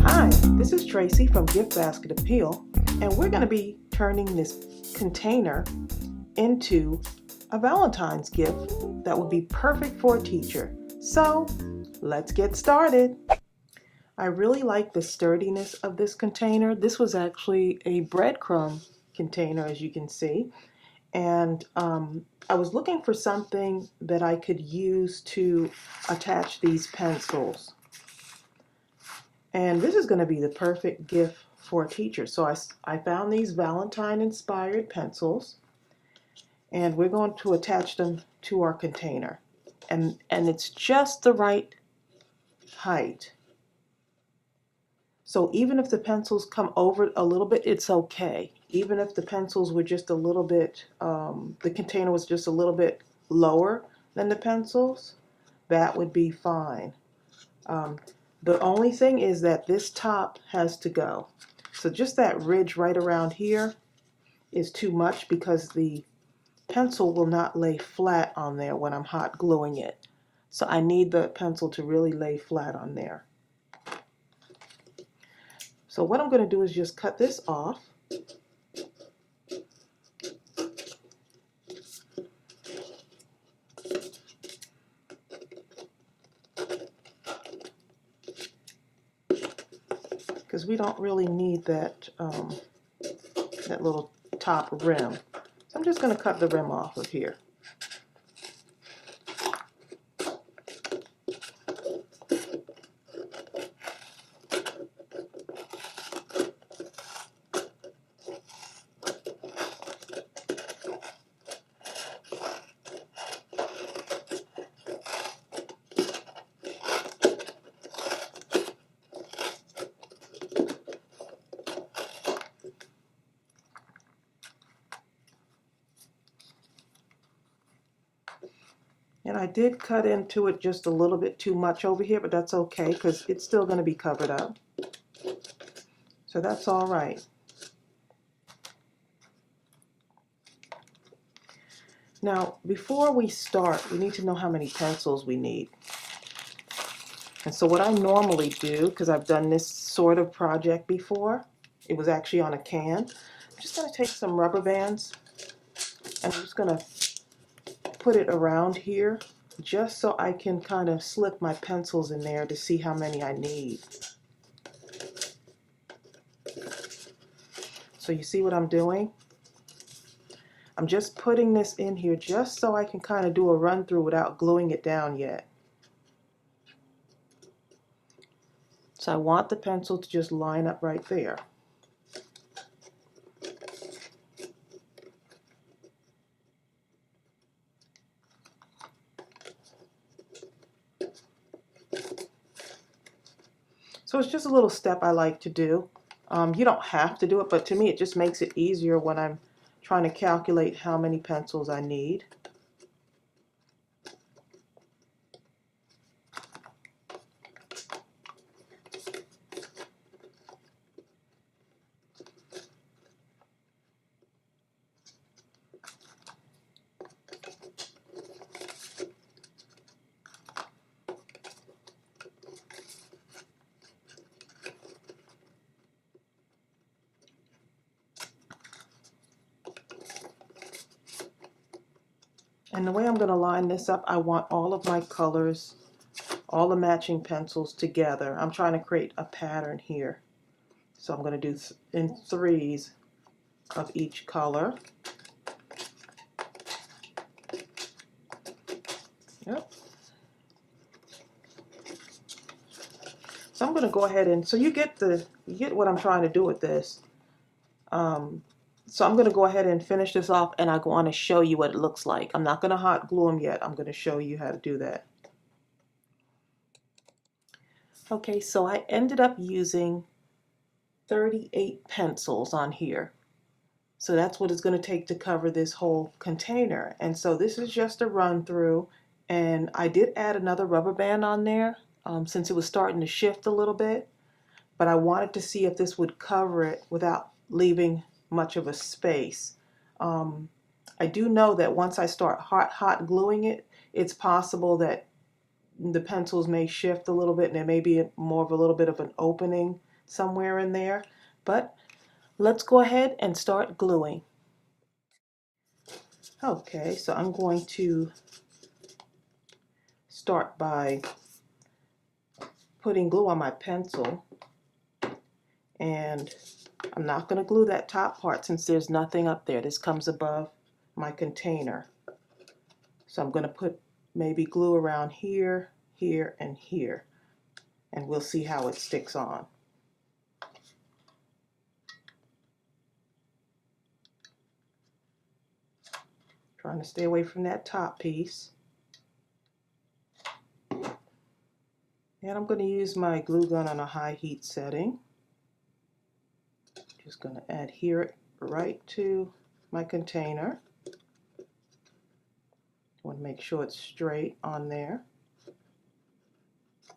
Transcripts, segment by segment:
Hi, this is Tracy from GiftBasketappeal, and we're going to be turning this container into a Valentine's gift that would be perfect for a teacher. So, let's get started. I really like the sturdiness of this container. This was actually a breadcrumb container, as you can see, and I was looking for something that I could use to attach these pencils. And this is going to be the perfect gift for a teacher. So I found these Valentine inspired pencils, and we're going to attach them to our container. And it's just the right height. So even if the pencils come over a little bit, it's okay. Even if the pencils were just a little bit, the container was just a little bit lower than the pencils, that would be fine. The only thing is that this top has to go. So just that ridge right around here is too much because the pencil will not lay flat on there when I'm hot gluing it. So I need the pencil to really lay flat on there. So what I'm going to do is just cut this off. Because we don't really need that, that little top rim. So I'm just going to cut the rim off of here. And I did cut into it just a little bit too much over here, but that's okay because it's still going to be covered up. So that's all right. Now, before we start, we need to know how many pencils we need. And so what I normally do, because I've done this sort of project before, it was actually on a can, I'm just going to take some rubber bands and I'm just going to put it around here just so I can kind of slip my pencils in there to see how many I need. So you see what I'm doing? I'm just putting this in here just so I can kind of do a run through without gluing it down yet. So I want the pencil to just line up right there. So it's just a little step I like to do. You don't have to do it, but to me it just makes it easier when I'm trying to calculate how many pencils I need. And the way I'm going to line this up, I want all of my colors, all the matching pencils together. I'm trying to create a pattern here. So I'm going to do in threes of each color. Yep. So I'm going to go ahead and, so you get what I'm trying to do with this. So I'm going to go ahead and finish this off, and I want to show you what it looks like. I'm not going to hot glue them yet. I'm going to show you how to do that. Okay, so I ended up using 38 pencils on here. So that's what it's going to take to cover this whole container. And so this is just a run through, and I did add another rubber band on there since it was starting to shift a little bit, but I wanted to see if this would cover it without leaving much of a space. I do know that once I start hot gluing it, it's possible that the pencils may shift a little bit and there may be more of a little bit of an opening somewhere in there. But let's go ahead and start gluing. Okay, so I'm going to start by putting glue on my pencil, and I'm not going to glue that top part since there's nothing up there. This comes above my container. So I'm going to put maybe glue around here, here, and here, and we'll see how it sticks on. Trying to stay away from that top piece. And I'm going to use my glue gun on a high heat setting. Just going to adhere it right to my container. Want to make sure it's straight on there.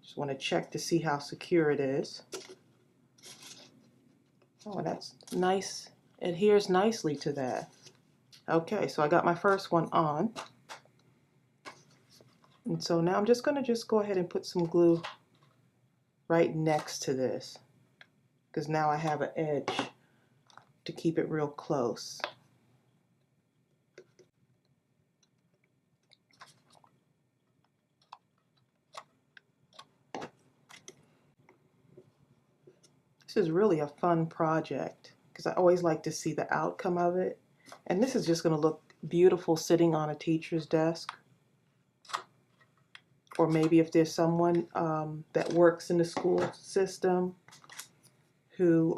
Just want to check to see how secure it is. Oh, that's nice. It adheres nicely to that. Okay, so I got my first one on. And so now I'm just going to go ahead and put some glue right next to this, because now I have an edge to keep it real close. This is really a fun project because I always like to see the outcome of it. And this is just going to look beautiful sitting on a teacher's desk. Or maybe if there's someone that works in the school system who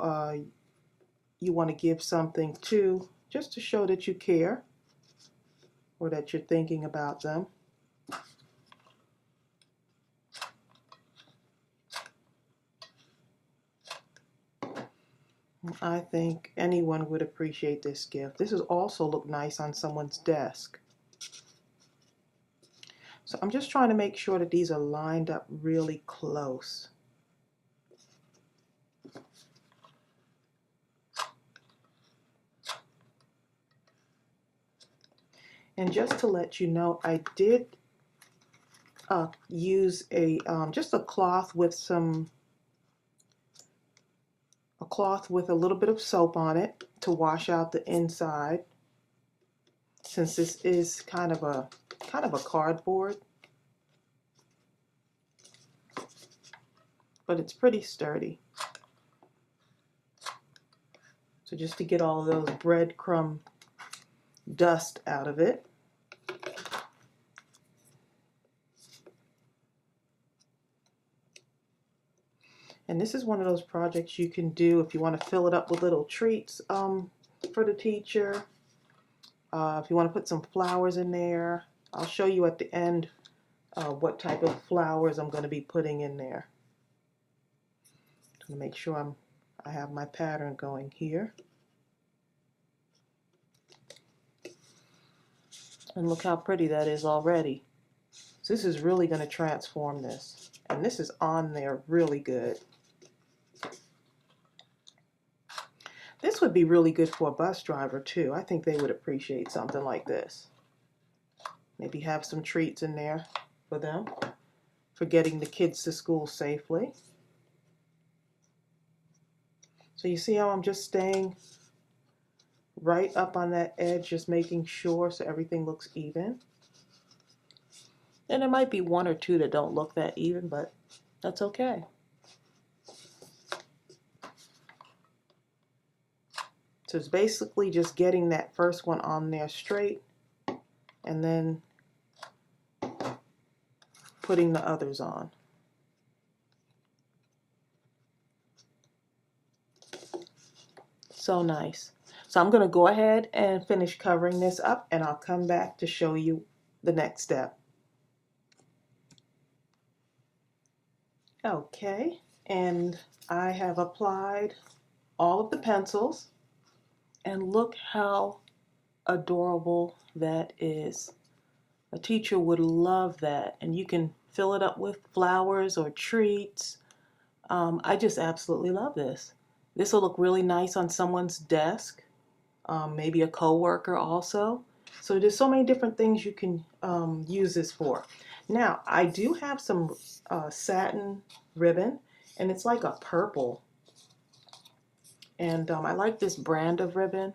you want to give something to, just to show that you care or that you're thinking about them. I think anyone would appreciate this gift. This would also look nice on someone's desk. So I'm just trying to make sure that these are lined up really close. And just to let you know, I did use a just a cloth with a little bit of soap on it to wash out the inside, since this is kind of a cardboard, but it's pretty sturdy. So just to get all of those breadcrumb dust out of it. And this is one of those projects you can do if you want to fill it up with little treats for the teacher. If you want to put some flowers in there, I'll show you at the end what type of flowers I'm going to be putting in there. I'm going to make sure I have my pattern going here. And look how pretty that is already. So this is really going to transform this. And this is on there really good. This would be really good for a bus driver too. I think they would appreciate something like this. Maybe have some treats in there for them, for getting the kids to school safely. So you see how I'm just staying right up on that edge, just making sure so everything looks even. And there might be one or two that don't look that even, but that's okay. So it's basically just getting that first one on there straight and then putting the others on. So nice. So I'm going to go ahead and finish covering this up, and I'll come back to show you the next step. Okay, and I have applied all of the pencils, and look how adorable that is. A teacher would love that, and you can fill it up with flowers or treats. I just absolutely love this. This will look really nice on someone's desk, maybe a co-worker also. So there's so many different things you can use this for. Now, I do have some satin ribbon, and it's like a purple. And I like this brand of ribbon.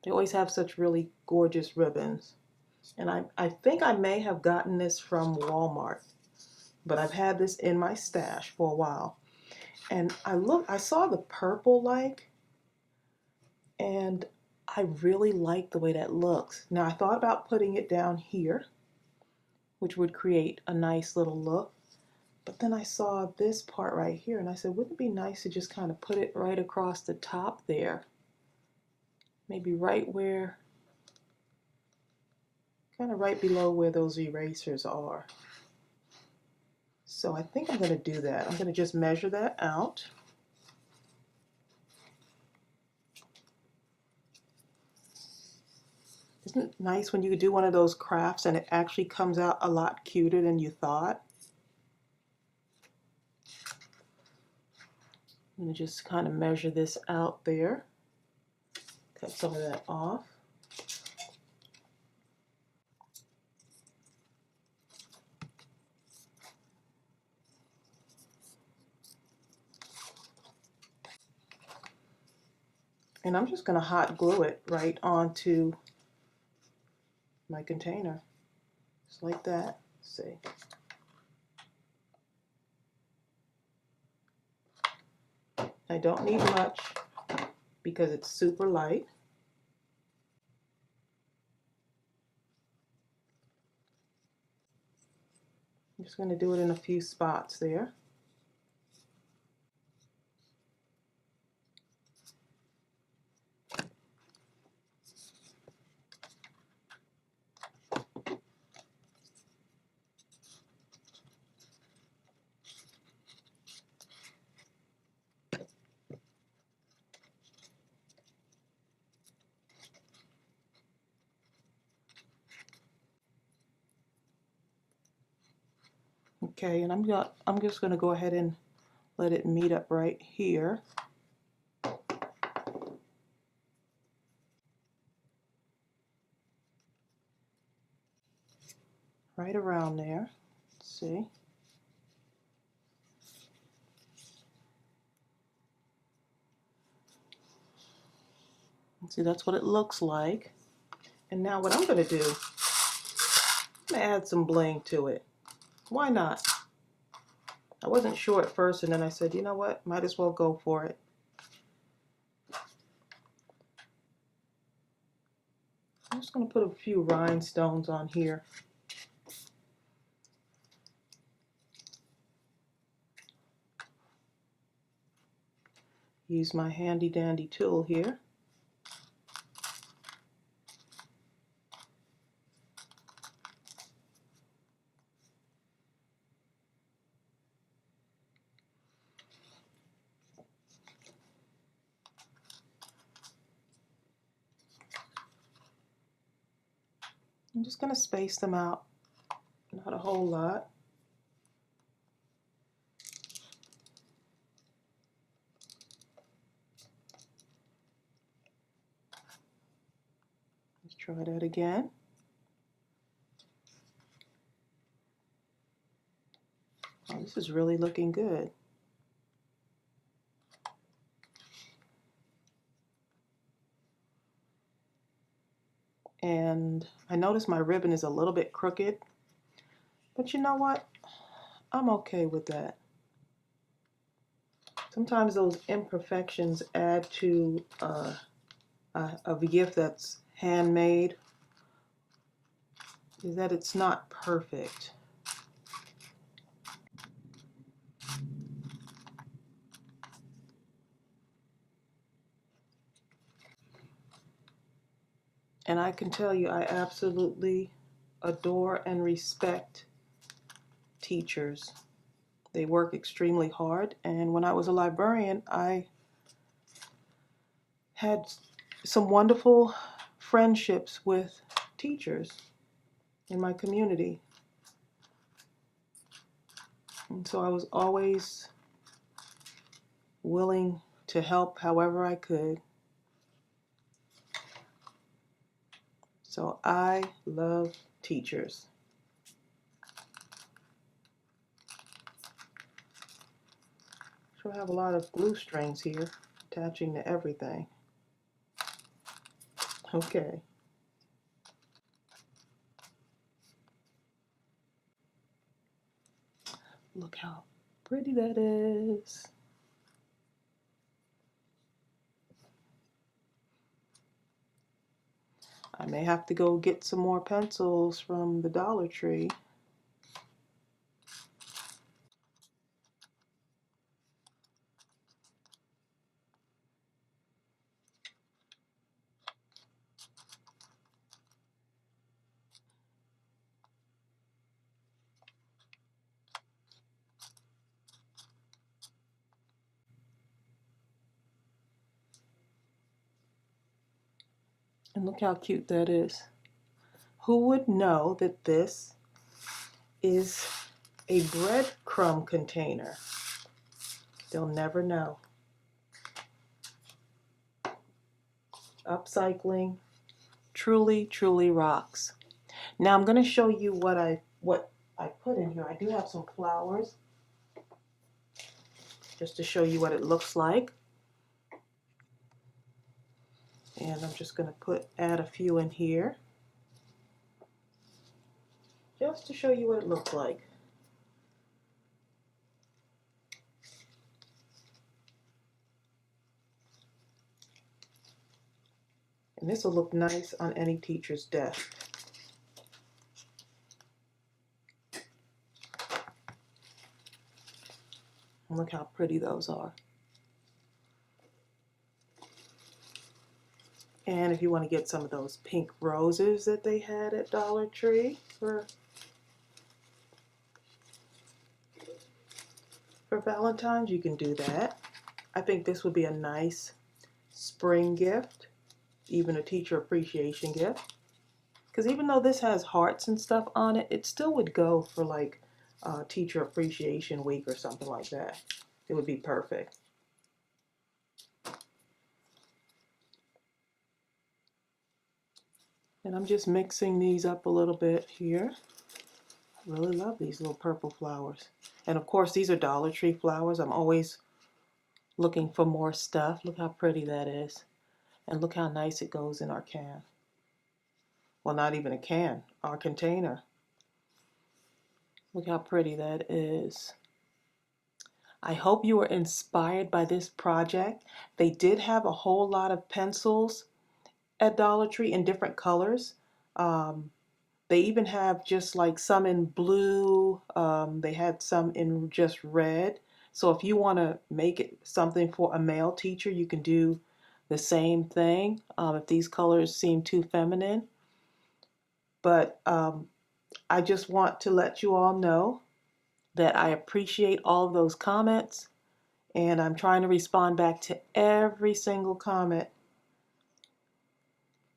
They always have such really gorgeous ribbons. And I think I may have gotten this from Walmart, but I've had this in my stash for a while. And I saw the purple like, and I really like the way that looks. Now I thought about putting it down here, which would create a nice little look. But then I saw this part right here and I said, wouldn't it be nice to just kind of put it right across the top there? Maybe right where, kind of right below where those erasers are. So I think I'm going to do that. I'm going to just measure that out. Isn't it nice when you do one of those crafts and it actually comes out a lot cuter than you thought? I'm going to just kind of measure this out there. Cut some of that off. And I'm just going to hot glue it right onto my container. Just like that. Let's see. I don't need much because it's super light. I'm just going to do it in a few spots there. Okay, and I'm just going to go ahead and let it meet up right here. Right around there. Let's see. See, that's what it looks like. And now what I'm going to do, I'm going to add some bling to it. Why not? I wasn't sure at first, and then I said, you know what, might as well go for it. I'm just going to put a few rhinestones on here. Use my handy dandy tool here. I'm just going to space them out, not a whole lot. Let's try that again. Oh, this is really looking good. And I notice my ribbon is a little bit crooked, but you know what? I'm okay with that. Sometimes those imperfections add to a gift that's handmade, is that it's not perfect. And I can tell you, I absolutely adore and respect teachers. They work extremely hard, and when I was a librarian, I had some wonderful friendships with teachers in my community. And so I was always willing to help however I could. So I love teachers. So I have a lot of glue strings here. attaching to everything. Okay. Look how pretty that is. I may have to go get some more pencils from the Dollar Tree. And look how cute that is. Who would know that this is a breadcrumb container? They'll never know. Upcycling truly, truly rocks. Now I'm going to show you what I put in here. I do have some flowers just to show you what it looks like. And I'm just going to add a few in here just to show you what it looks like. And this will look nice on any teacher's desk. And look how pretty those are. And if you want to get some of those pink roses that they had at Dollar Tree for Valentine's, you can do that. I think this would be a nice spring gift, even a teacher appreciation gift. Because even though this has hearts and stuff on it, it still would go for like Teacher Appreciation Week or something like that. It would be perfect. And I'm just mixing these up a little bit here. I really love these little purple flowers. And of course, these are Dollar Tree flowers. I'm always looking for more stuff. Look how pretty that is. And look how nice it goes in our can. Well, not even a can, our container. Look how pretty that is. I hope you were inspired by this project. They did have a whole lot of pencils at Dollar Tree in different colors. They even have just like some in blue. They had some in just red. So if you want to make it something for a male teacher, you can do the same thing if these colors seem too feminine. But I just want to let you all know that I appreciate all of those comments, and I'm trying to respond back to every single comment.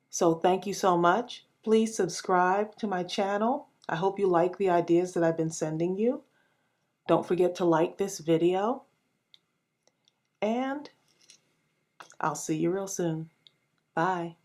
So thank you so much. Please subscribe to my channel. I hope you like the ideas that I've been sending you. Don't forget to like this video, and I'll see you real soon. Bye.